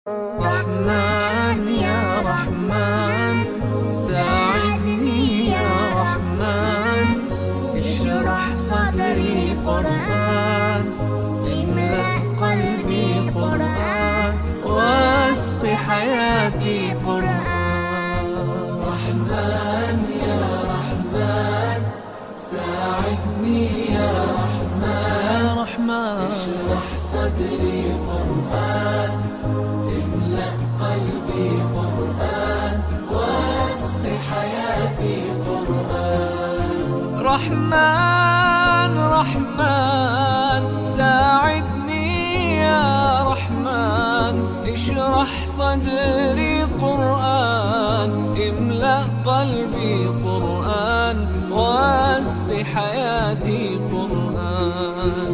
رحمن يا رحمن ساعدني يا رحمن، اشرح صدري قرآن، املأ قلبي قرآن، واسق حياتي قرآن. رحمن يا رحمن ساعدني يا رحمن، اشرح صدري قرآن، املأ قلبي قرآن، واسق حياتي قرآن. رحمن رحمن ساعدني يا رحمن، اشرح صدري قرآن، املأ قلبي قرآن، واسق حياتي قرآن.